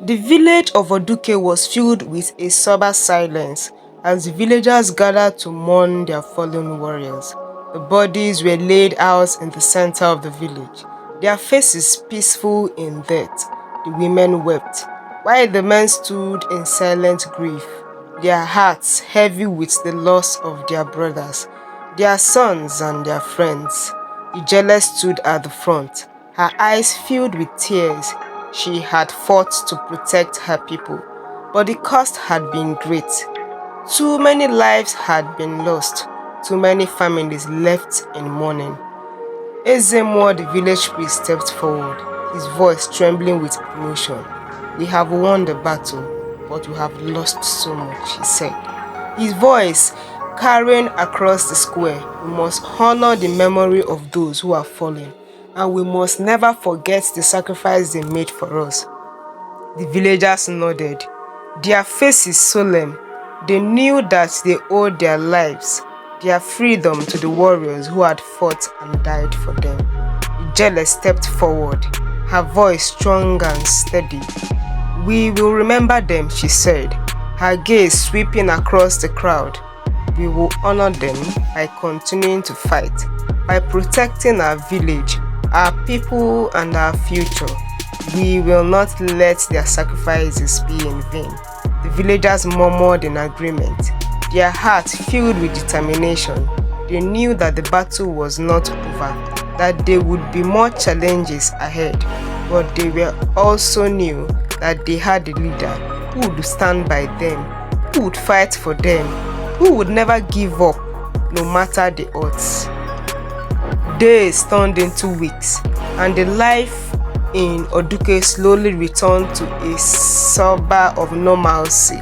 The village of Oduke was filled with a sober silence as the villagers gathered to mourn their fallen warriors. The bodies were laid out in the center of the village, their faces peaceful in death. The women wept, while the men stood in silent grief, their hearts heavy with the loss of their brothers, their sons and their friends. Ijele stood at the front, her eyes filled with tears. She had fought to protect her people, but the cost had been great. Too many lives had been lost, too many families left in mourning. Ezemo, the village priest, stepped forward, his voice trembling with emotion. "We have won the battle, but we have lost so much," he said. His voice carrying across the square. "We must honor the memory of those who have fallen, and we must never forget the sacrifice they made for us." The villagers nodded, their faces solemn. They knew that they owed their lives, their freedom to the warriors who had fought and died for them. Ijele stepped forward, her voice strong and steady. "We will remember them," she said, her gaze sweeping across the crowd. "We will honor them by continuing to fight, by protecting our village, our people, and our future. We will not let their sacrifices be in vain." The villagers murmured in agreement, their hearts filled with determination. They knew that the battle was not over, that there would be more challenges ahead, but they were also knew that they had a leader who would stand by them, who would fight for them, who would never give up no matter the odds. Days turned into weeks, and the life in Oduke slowly returned to a suburb of normalcy.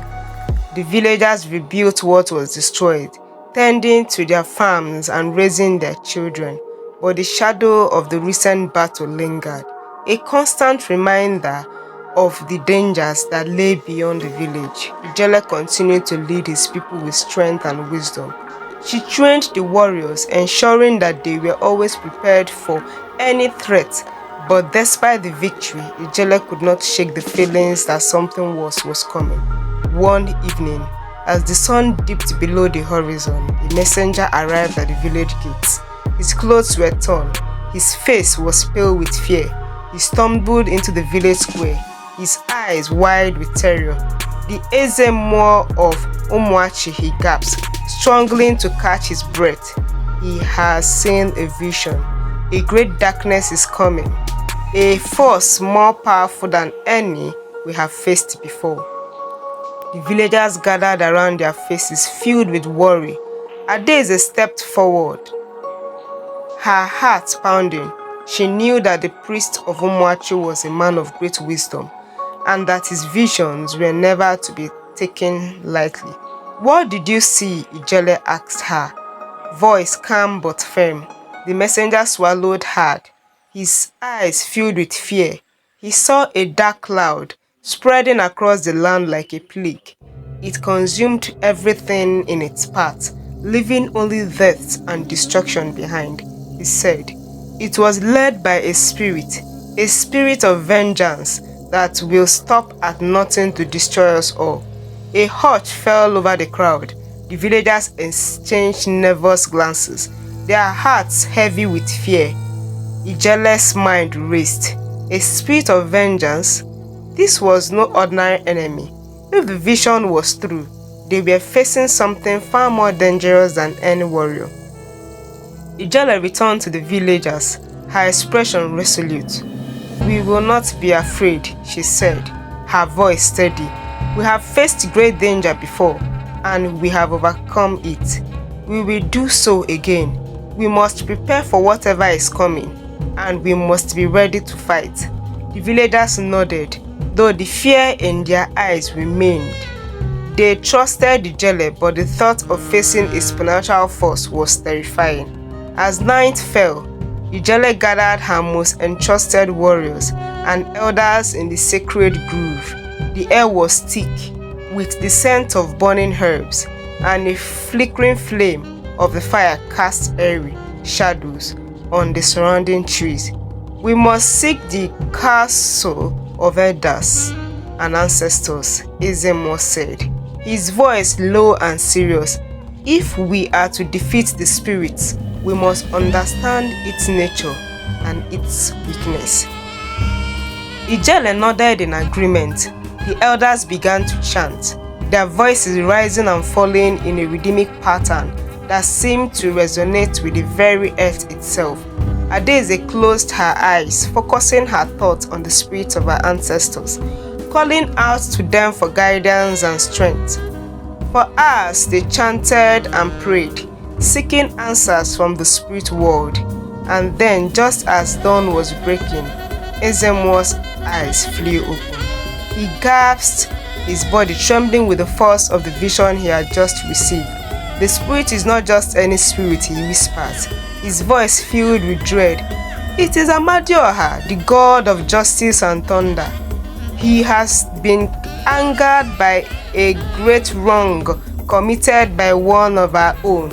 The villagers rebuilt what was destroyed, tending to their farms and raising their children. But the shadow of the recent battle lingered, a constant reminder of the dangers that lay beyond the village. Ijele continued to lead his people with strength and wisdom. She trained the warriors, ensuring that they were always prepared for any threat. But despite the victory, Ijele could not shake the feelings that something worse was coming. One evening, as the sun dipped below the horizon, a messenger arrived at the village gates. His clothes were torn, his face was pale with fear. He stumbled into the village square, his eyes wide with terror. "The Ezemo of Umuachi," he gasped, struggling to catch his breath. "He has seen a vision. A great darkness is coming, a force more powerful than any we have faced before." The villagers gathered around, their faces filled with worry. Adaeze stepped forward, her heart pounding. She knew that the priest of Umuachi was a man of great wisdom, and that his visions were never to be taken lightly. "What did you see?" Ijele asked her, voice calm but firm. The messenger swallowed hard, his eyes filled with fear. He saw a dark cloud spreading across the land like a plague. It consumed everything in its path, leaving only death and destruction behind. He said, "It was led by a spirit of vengeance that will stop at nothing to destroy us all." A hush fell over the crowd. The villagers exchanged nervous glances, their hearts heavy with fear. Ijele's mind raced. A spirit of vengeance? This was no ordinary enemy. If the vision was true, they were facing something far more dangerous than any warrior. Ijele returned to the villagers, her expression resolute. "We will not be afraid," she said, her voice steady. "We have faced great danger before, and we have overcome it. We will do so again. We must prepare for whatever is coming, and we must be ready to fight." The villagers nodded, though the fear in their eyes remained. They trusted Ijele, but the thought of facing a supernatural force was terrifying. As night fell, Ijele gathered her most entrusted warriors and elders in the sacred grove. The air was thick with the scent of burning herbs, and a flickering flame of the fire cast eerie shadows on the surrounding trees. "We must seek the castle of elders," and ancestors, Ezemo said, his voice low and serious. If we are to defeat the spirits, we must understand its nature and its weakness. Ijele nodded in agreement. The elders began to chant, their voices rising and falling in a rhythmic pattern that seemed to resonate with the very earth itself. Adaeze closed her eyes, focusing her thoughts on the spirits of her ancestors, calling out to them for guidance and strength. For hours they chanted and prayed, seeking answers from the spirit world. And then, just as dawn was breaking, Ezemo's eyes flew open. He gasped, his body trembling with the force of the vision he had just received. The spirit is not just any spirit, he whispered, his voice filled with dread. It is Amadioha, the god of justice and thunder. He has been angered by a great wrong committed by one of our own,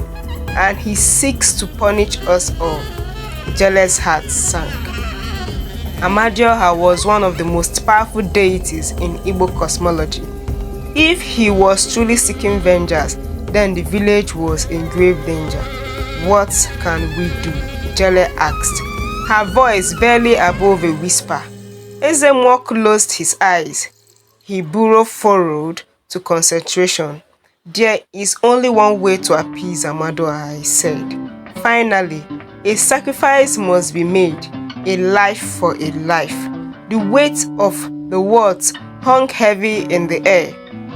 and he seeks to punish us all. Ijele's heart sank. Amadioha was one of the most powerful deities in Igbo cosmology. If he was truly seeking vengeance, then the village was in grave danger. What can we do? Ijele asked, her voice barely above a whisper. Ezemo closed his eyes. He burrowed forward to concentration. There is only one way to appease Amadioha, he said. Finally, a sacrifice must be made, a life for a life. The weight of the words hung heavy in the air.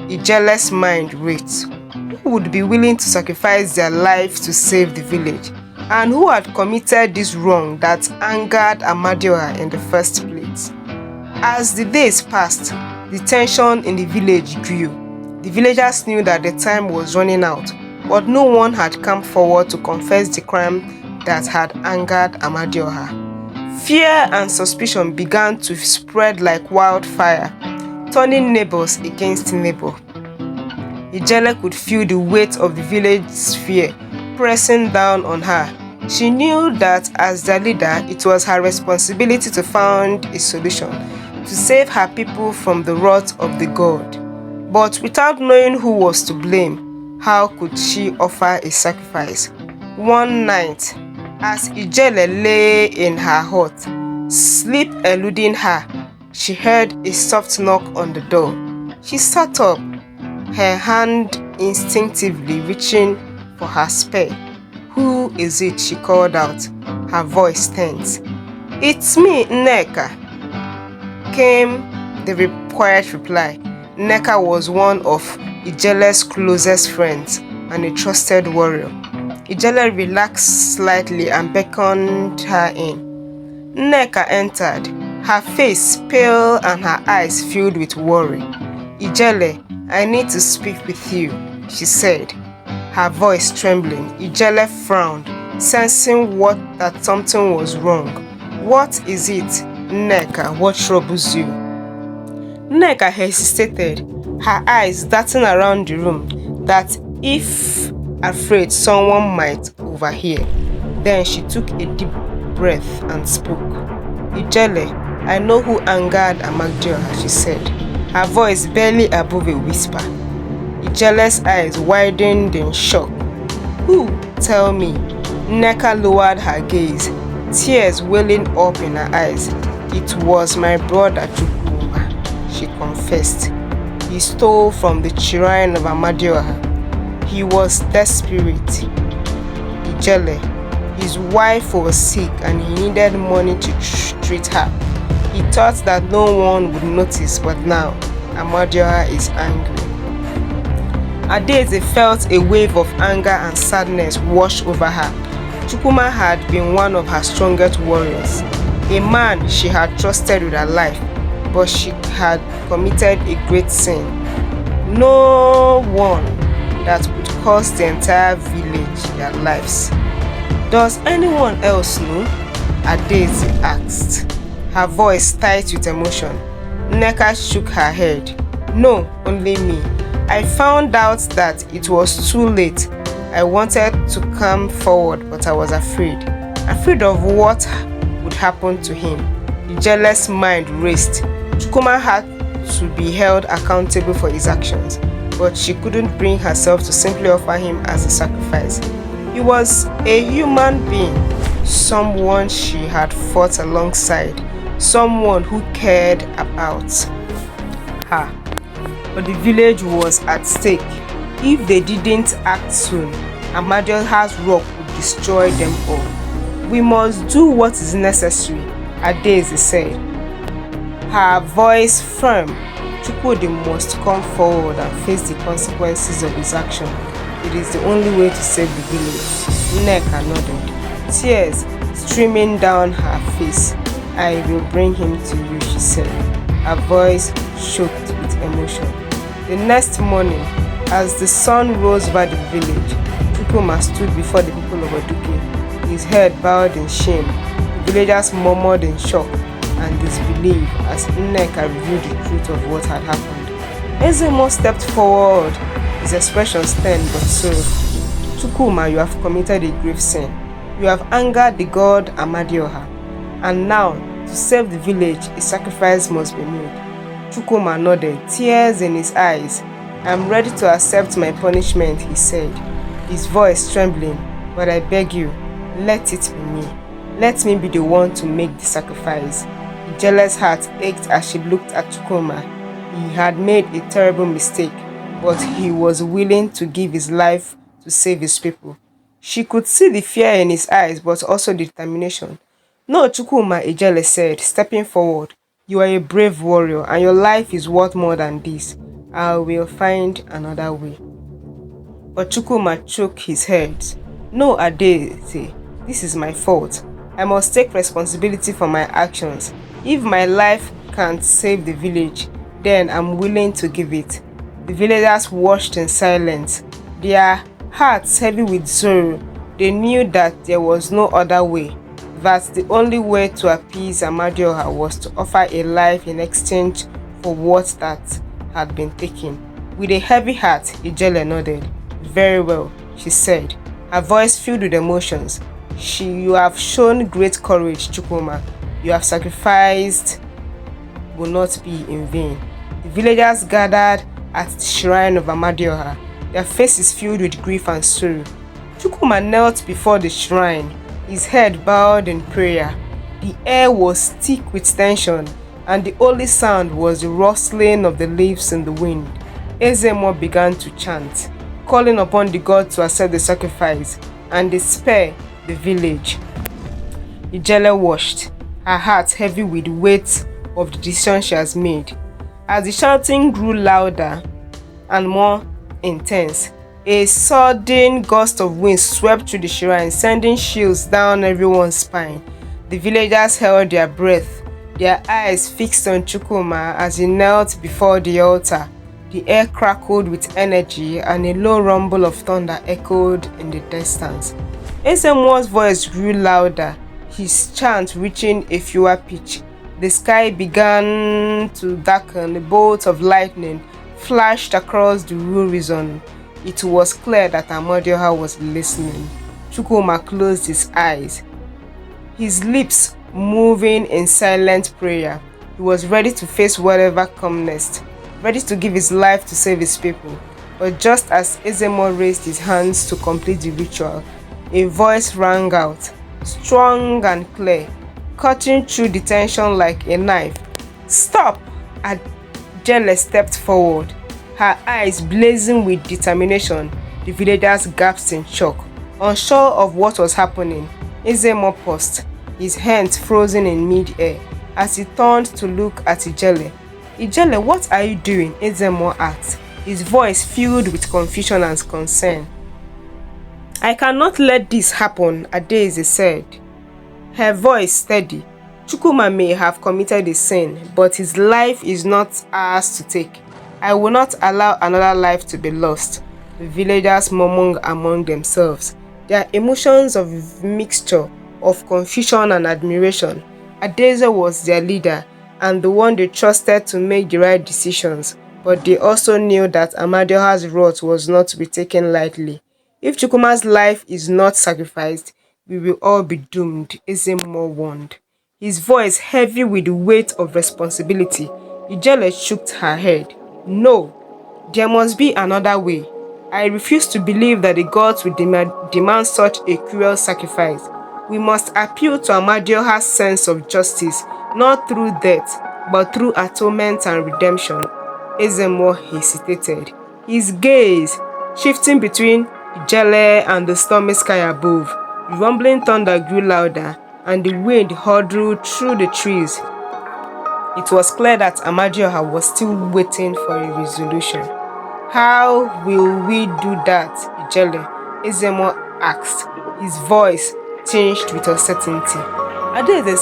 Ijele's mind raced. Who would be willing to sacrifice their lives to save the village? And who had committed this wrong that angered Amadioha in the first place? As the days passed, the tension in the village grew. The villagers knew that the time was running out, but no one had come forward to confess the crime that had angered Amadioha. Fear and suspicion began to spread like wildfire, turning neighbors against neighbor. Ijele could feel the weight of the village's fear pressing down on her. She knew that as their leader, it was her responsibility to find a solution, to save her people from the wrath of the god. But without knowing who was to blame, how could she offer a sacrifice? One night, as Ijele lay in her hut, sleep eluding her, she heard a soft knock on the door. She sat up, her hand instinctively reaching for her spear. Who is it? She called out, her voice tense. It's me, Nneka, came the quiet reply. Nneka was one of Ijele's closest friends and a trusted warrior. Ijele relaxed slightly and beckoned her in. Nneka entered, her face pale and her eyes filled with worry. Ijele, I need to speak with you, she said, her voice trembling. Ijele frowned, sensing that something was wrong. What is it, Nneka? What troubles you? Nneka hesitated, her eyes darting around the room, that if afraid someone might overhear. Then she took a deep breath and spoke. Ijele, I know who angered Amadioha, she said, her voice barely above a whisper. Ijele's eyes widened in shock. Who? Tell me. Nneka lowered her gaze, tears welling up in her eyes. It was my brother Chukwuma, she confessed. He stole from the shrine of Amadioha. He was desperate. Ijele, his wife was sick and he needed money to treat her. He thought that no one would notice, but now Amadioha is angry. Adaeze felt a wave of anger and sadness wash over her. Chukwuma had been one of her strongest warriors, a man she had trusted with her life, but she had committed a great sin. No one that would cost the entire village their lives. Does anyone else know? Adaeze asked, her voice tight with emotion. Nneka shook her head. No, only me. I found out that it was too late. I wanted to come forward, but I was afraid. Afraid of what would happen to him. Ijele's mind raced. Chukwuma had to be held accountable for his actions, but she couldn't bring herself to simply offer him as a sacrifice. He was a human being, someone she had fought alongside, someone who cared about her. But the village was at stake. If they didn't act soon, Amadioha's rock would destroy them all. We must do what is necessary, Adaeze said, her voice firm. Chukwudi must come forward and face the consequences of his action. It is the only way to save the village. Nneka nodded, tears streaming down her face. I will bring him to you, she said, her voice choked with emotion. The next morning, as the sun rose over the village, Chukwuma stood before the people of Oduke, his head bowed in shame. The villagers murmured in shock and disbelief as Nneka revealed the truth of what had happened. Ezemo stepped forward, his expression stern but sorrowful. Chukwuma, you have committed a grave sin. You have angered the god Amadioha. And now, to save the village, a sacrifice must be made. Chukwuma nodded, tears in his eyes. I am ready to accept my punishment, he said, his voice trembling. But I beg you, let it be me. Let me be the one to make the sacrifice. Ijele's heart ached as she looked at Chukwuma. He had made a terrible mistake, but he was willing to give his life to save his people. She could see the fear in his eyes, but also the determination. No, Chukwuma, Ijele said, stepping forward. You are a brave warrior, and your life is worth more than this. I will find another way. But Chukwuma shook his head. No, Adaeze, this is my fault. I must take responsibility for my actions. If my life can't save the village, then I'm willing to give it. The villagers watched in silence, their hearts heavy with sorrow. They knew that there was no other way, that the only way to appease Amadioha was to offer a life in exchange for what that had been taken. With a heavy heart, Ijele nodded. Very well, she said, her voice filled with emotions. You have shown great courage, Chukwuma. Your sacrifice will not be in vain. The villagers gathered at the shrine of Amadioha, their faces filled with grief and sorrow. Chukwuma knelt before the shrine, his head bowed in prayer. The air was thick with tension, and the only sound was the rustling of the leaves in the wind. Ezemo began to chant, calling upon the god to accept the sacrifice and spare the village. Ijele watched, her heart heavy with the weight of the decision she has made. As the shouting grew louder and more intense, a sudden gust of wind swept through the shrine, sending chills down everyone's spine. The villagers held their breath, their eyes fixed on Chukwuma as he knelt before the altar. The air crackled with energy and a low rumble of thunder echoed in the distance. Ezemo's voice grew louder, his chant reaching a fewer pitch. The sky began to darken, a bolt of lightning flashed across the horizon. It was clear that Amadioha was listening. Chukwuma closed his eyes, his lips moving in silent prayer. He was ready to face whatever came next, ready to give his life to save his people. But just as Ezemo raised his hands to complete the ritual, a voice rang out, strong and clear, cutting through the tension like a knife. Stop! Ijele stepped forward, her eyes blazing with determination. The villagers gasped in shock. Unsure of what was happening, Ezemo paused, his hands frozen in mid-air. As he turned to look at Ijele, Ijele, what are you doing? Ezemo asked, his voice filled with confusion and concern. I cannot let this happen, Adaeze said, her voice steady. Chukwuma may have committed a sin, but his life is not ours to take. I will not allow another life to be lost. The villagers murmured among themselves, their emotions of mixture of confusion and admiration. Adaeze was their leader and the one they trusted to make the right decisions, but they also knew that Amadioha's wrath was not to be taken lightly. If Chukwuma's life is not sacrificed, we will all be doomed, Ezemo warned, his voice heavy with the weight of responsibility. Ijele shook her head. No, there must be another way. I refuse to believe that the gods will demand such a cruel sacrifice. We must appeal to Amadioha's sense of justice, not through death, but through atonement and redemption. Ezemo hesitated, his gaze shifting between Ijele and the stormy sky above. The rumbling thunder grew louder, and the wind hurtled through the trees. It was clear that Amadioha was still waiting for a resolution. How will we do that, Ijele? Ezemo asked, his voice tinged with uncertainty. Adeze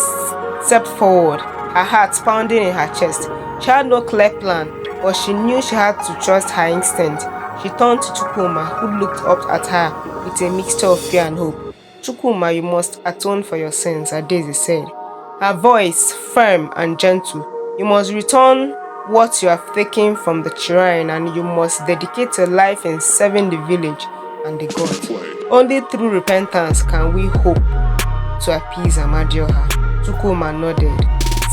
stepped forward, her heart pounding in her chest. She had no clear plan, but she knew she had to trust her instinct. She turned to Chukwuma, who looked up at her with a mixture of fear and hope. Chukwuma, you must atone for your sins, Adeze said, her voice firm and gentle. You must return what you have taken from the shrine, and you must dedicate your life in serving the village and the gods. Only through repentance can we hope to appease Amadioha. Chukwuma nodded,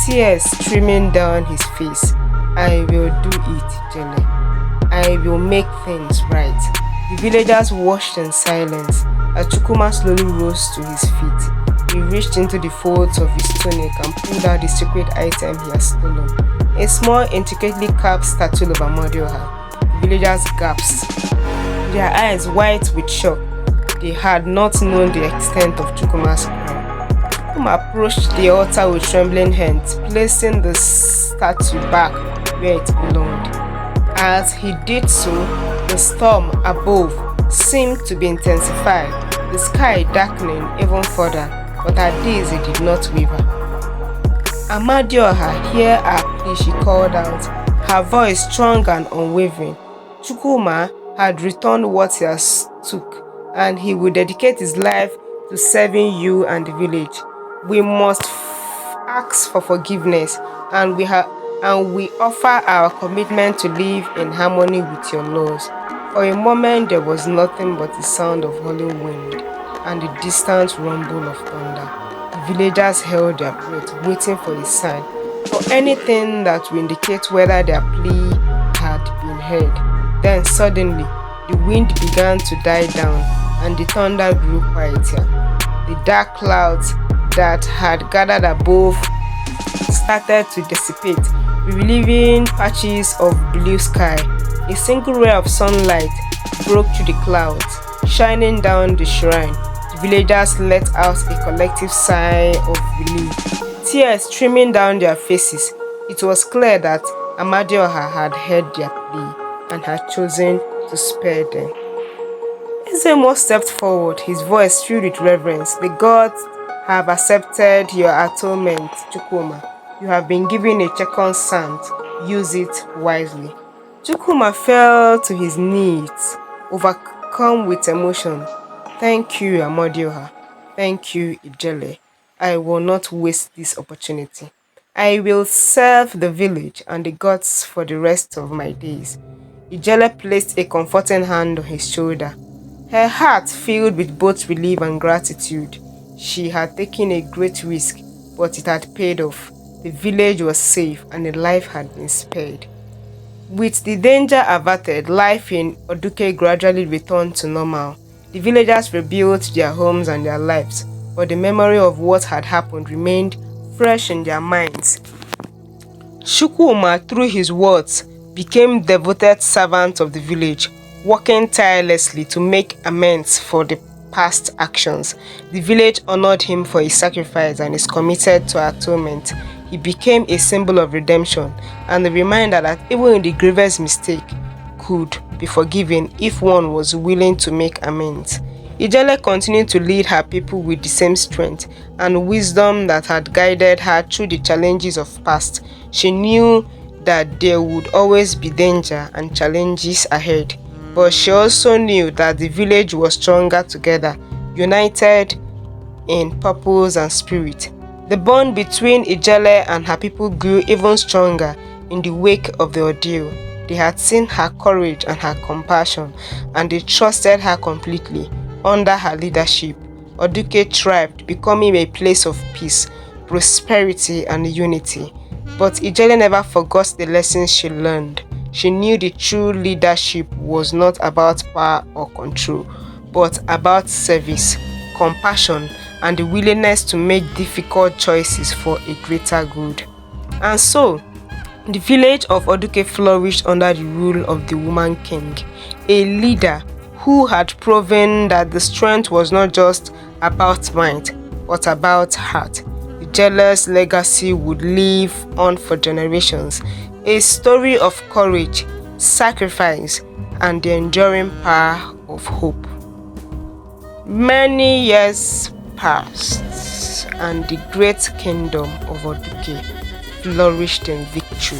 tears streaming down his face. I will do it, Jelle. I will make things right. The villagers watched in silence as Chukwuma slowly rose to his feet. He reached into the folds of his tunic and pulled out the secret item he had stolen. A small, intricately carved statue of Amadioha. The villagers gasped, their eyes wide with shock. They had not known the extent of Chukwuma's crime. Chukwuma approached the altar with trembling hands, placing the statue back where it belonged. As he did so, the storm above seemed to be intensified, the sky darkening even further, but at this it did not waver. Amadioha, hear our plea, she called out, her voice strong and unwavering. Chukwuma had returned what he has took, and he would dedicate his life to serving you and the village. We must ask for forgiveness, and we offer our commitment to live in harmony with your laws. For a moment there was nothing but the sound of howling wind and the distant rumble of thunder. The villagers held their breath, waiting for a sign, for anything that would indicate whether their plea had been heard. Then suddenly, the wind began to die down, and the thunder grew quieter. The dark clouds that had gathered above started to dissipate, revealing patches of blue sky. A single ray of sunlight broke through the clouds, shining down the shrine. The villagers let out a collective sigh of relief, tears streaming down their faces. It was clear that Amadioha had heard their plea and had chosen to spare them. Ezemo stepped forward, his voice filled with reverence. The gods have accepted your atonement, Chukwuma. You have been given a second chance. Use it wisely. Chukwuma fell to his knees, overcome with emotion. Thank you, Amadioha. Thank you, Ijele. I will not waste this opportunity. I will serve the village and the gods for the rest of my days. Ijele placed a comforting hand on his shoulder. Her heart filled with both relief and gratitude. She had taken a great risk, but it had paid off. The village was safe and a life had been spared. With the danger averted, life in Oduke gradually returned to normal. The villagers rebuilt their homes and their lives, but the memory of what had happened remained fresh in their minds. Chukwuma, through his words, became devoted servant of the village, working tirelessly to make amends for the past actions. The village honored him for his sacrifice and is committed to atonement. He became a symbol of redemption and a reminder that even the gravest mistake could be forgiven if one was willing to make amends. Ijele continued to lead her people with the same strength and wisdom that had guided her through the challenges of past. She knew that there would always be danger and challenges ahead, but she also knew that the village was stronger together, united in purpose and spirit. The bond between Ijele and her people grew even stronger in the wake of the ordeal. They had seen her courage and her compassion, and they trusted her completely. Under her leadership, Oduke thrived, becoming a place of peace, prosperity, and unity. But Ijele never forgot the lessons she learned. She knew the true leadership was not about power or control, but about service, compassion, and the willingness to make difficult choices for a greater good. And so, the village of Oduke flourished under the rule of the woman king, a leader who had proven that the strength was not just about might, but about heart. The jealous legacy would live on for generations, a story of courage, sacrifice, and the enduring power of hope. Many years passed, and the great kingdom of Oduke flourished in victory.